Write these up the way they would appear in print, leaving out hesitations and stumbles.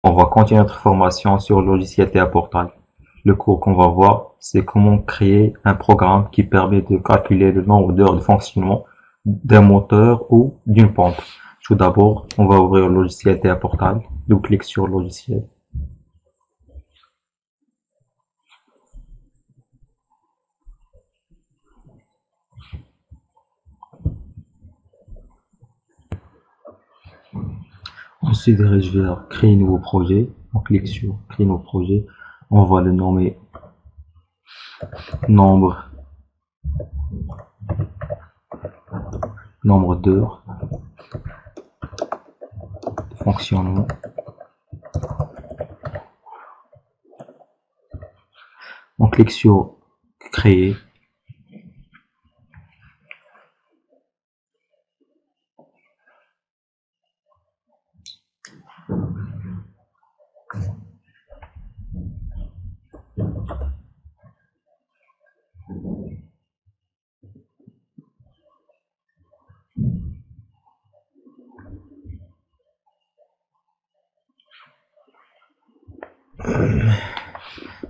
On va continuer notre formation sur le logiciel TA Portal. Le cours qu'on va voir, c'est comment créer un programme qui permet de calculer le nombre d'heures de fonctionnement d'un moteur ou d'une pompe. Tout d'abord, on va ouvrir le logiciel TA Portal. Double-clic sur le logiciel. On se dirige vers créer nouveau projet. On clique sur créer nouveau projet. On va le nommer nombre d'heures de fonctionnement. On clique sur créer.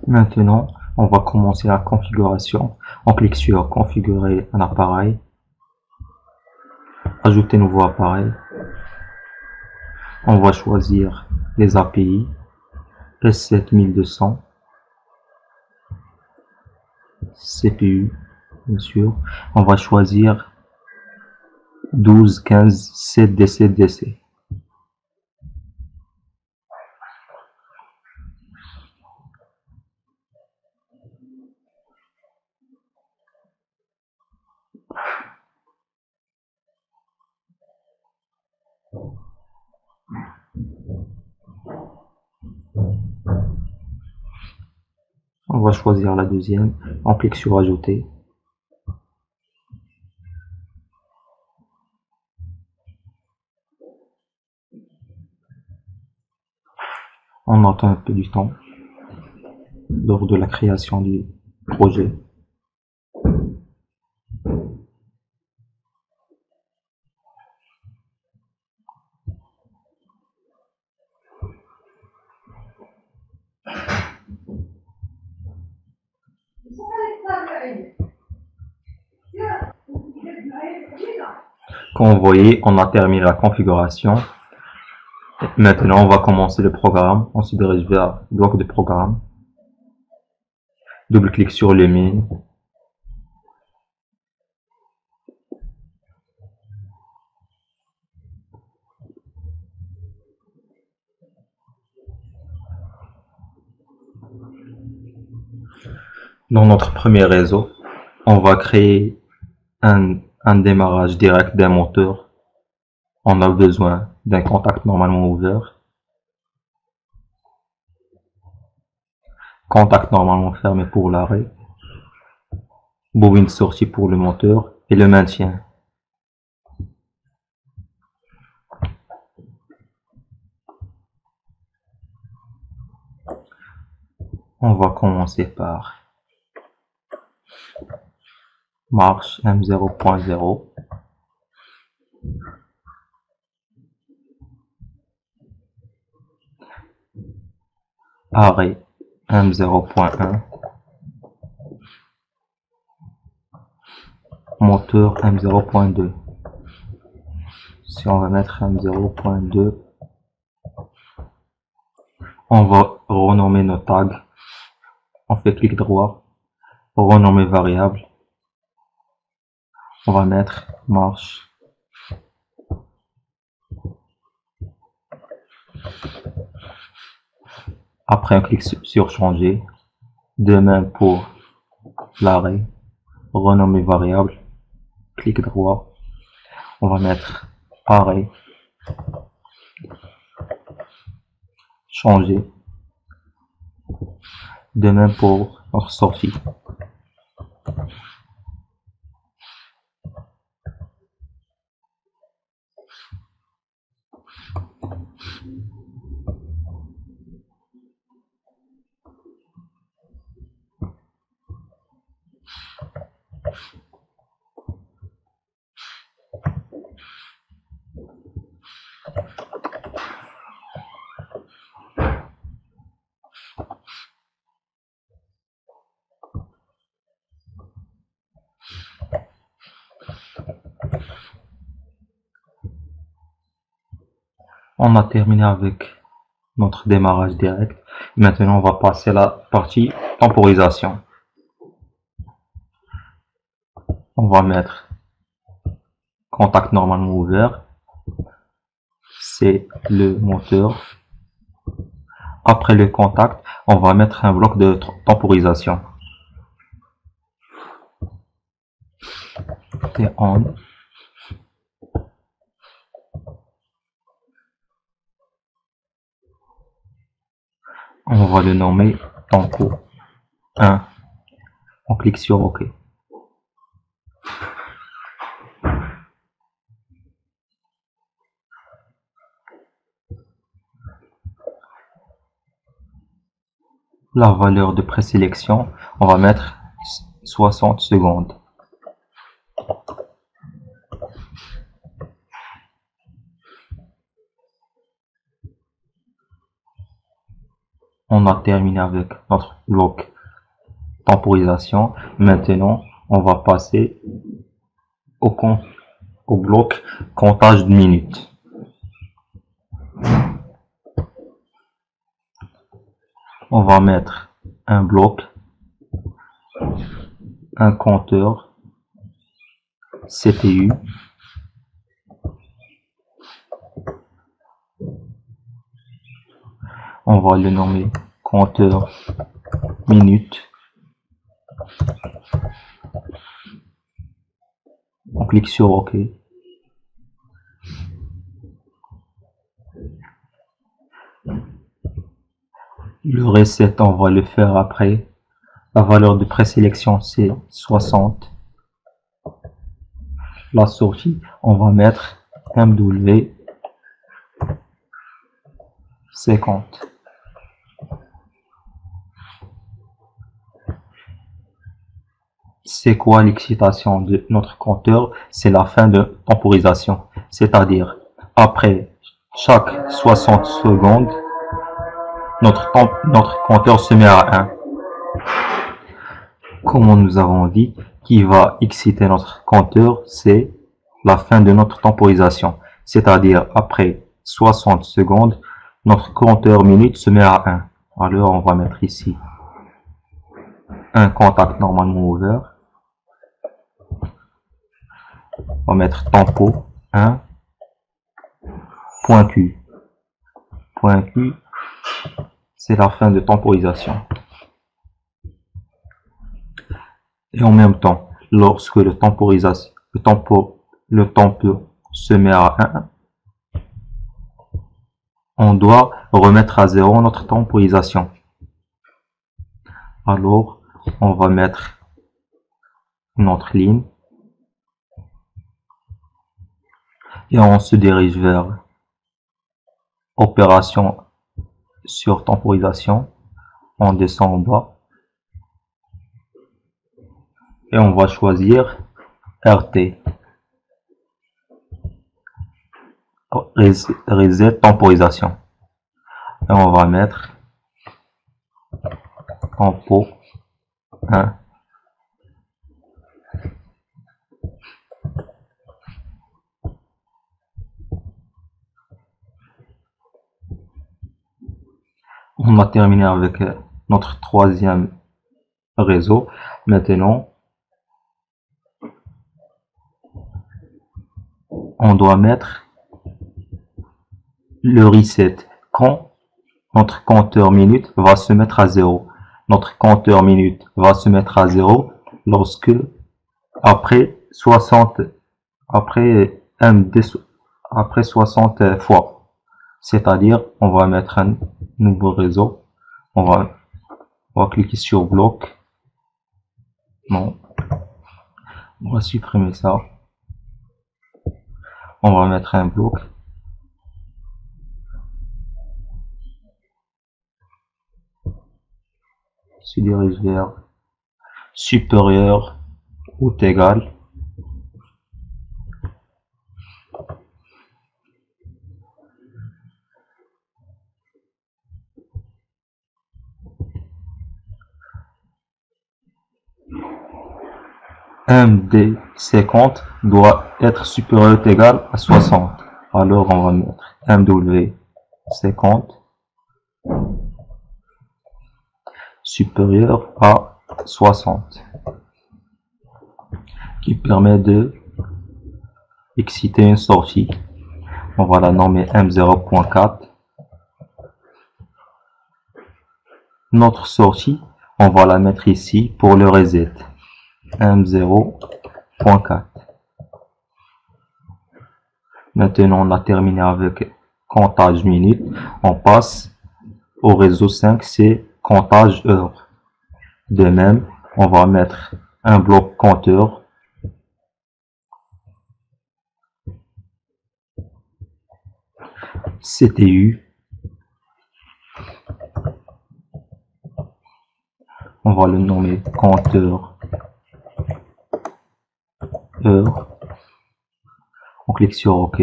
Maintenant, on va commencer la configuration. On clique sur configurer un appareil, ajouter nouveau appareil. On va choisir les API, S7200, CPU, bien sûr. On va choisir 12, 15, 7DC, DC. On va choisir la deuxième. On clique sur ajouter. On attend un peu du temps lors de la création du projet. Comme vous voyez, on a terminé la configuration. Maintenant, on va commencer le programme. On se dirige vers le bloc de programme. Double-clic sur le menu. Dans notre premier réseau, on va créer un démarrage direct d'un moteur. On a besoin d'un contact normalement ouvert, contact normalement fermé pour l'arrêt, bobine de sortie pour le moteur et le maintien. On va commencer par marche M0.0, arrêt M0.1, moteur M0.2. Si on va mettre M0.2, on va renommer nos tags. On fait clic droit, renommer variable. On va mettre marche. Après, on clique sur changer. De même pour l'arrêt, renommer variable. Clic droit. On va mettre arrêt. Changer. De même pour notre sortie. On a terminé avec notre démarrage direct. Maintenant, on va passer à la partie temporisation. On va mettre contact normalement ouvert. C'est le moteur. Après le contact, on va mettre un bloc de temporisation. Et on va le nommer tempo 1. On clique sur OK. La valeur de présélection, on va mettre 60 secondes. On a terminé avec notre bloc temporisation. Maintenant, on va passer au bloc comptage de minutes. On va mettre un bloc, un compteur CPU, on va le nommer compteur minutes. On clique sur OK. Le reset, on va le faire après. La valeur de présélection, c'est 60. La sortie, on va mettre MW 50. C'est quoi l'excitation de notre compteur? C'est la fin de temporisation. C'est-à-dire, après chaque 60 secondes, notre compteur se met à 1. Comme nous avons dit, qui va exciter notre compteur, c'est la fin de notre temporisation. C'est-à-dire, après 60 secondes, notre compteur minute se met à 1. Alors, on va mettre ici un contact normalement ouvert. On va mettre tempo 1, point Q. Point Q, c'est la fin de temporisation. Et en même temps, lorsque le tempo se met à 1, on doit remettre à 0 notre temporisation. Alors, on va mettre notre ligne et on se dirige vers opération sur temporisation. On descend en bas et on va choisir RT, reset temporisation, et on va mettre tempo 1. On a terminé avec notre troisième réseau. Maintenant, on doit mettre le reset quand notre compteur minute va se mettre à 0. Notre compteur minute va se mettre à 0 lorsque après 60 fois. C'est-à-dire, on va mettre un nouveau réseau. On va cliquer sur bloc. Non. On va supprimer ça. On va mettre un bloc. Se dirige vers supérieur ou égal. MD50 doit être supérieur ou égal à 60. Alors on va mettre MW 50 supérieur à 60, qui permet de exciter une sortie. On va la nommer M0.4. Notre sortie, on va la mettre ici pour le reset. M0.4. Maintenant, on a terminé avec comptage minute. On passe au réseau 5, c'est comptage heure. De même, on va mettre un bloc compteur. CTU. On va le nommer compteur heure. On clique sur OK.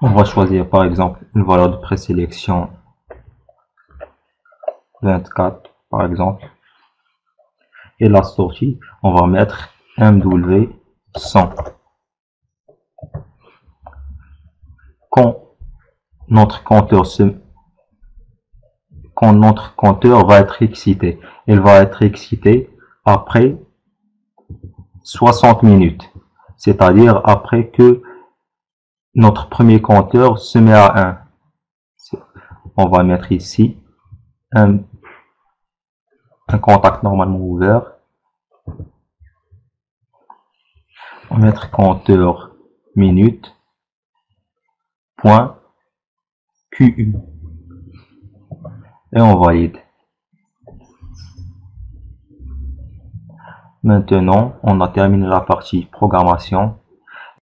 On va choisir par exemple une valeur de présélection 24 par exemple. Et la sortie, on va mettre MW 100. Quand notre compteur va être excité, il va être excité après 60 minutes, c'est-à-dire après que notre premier compteur se met à 1. On va mettre ici un contact normalement ouvert. On va mettre compteur minute point QU et on valide. Maintenant, on a terminé la partie programmation.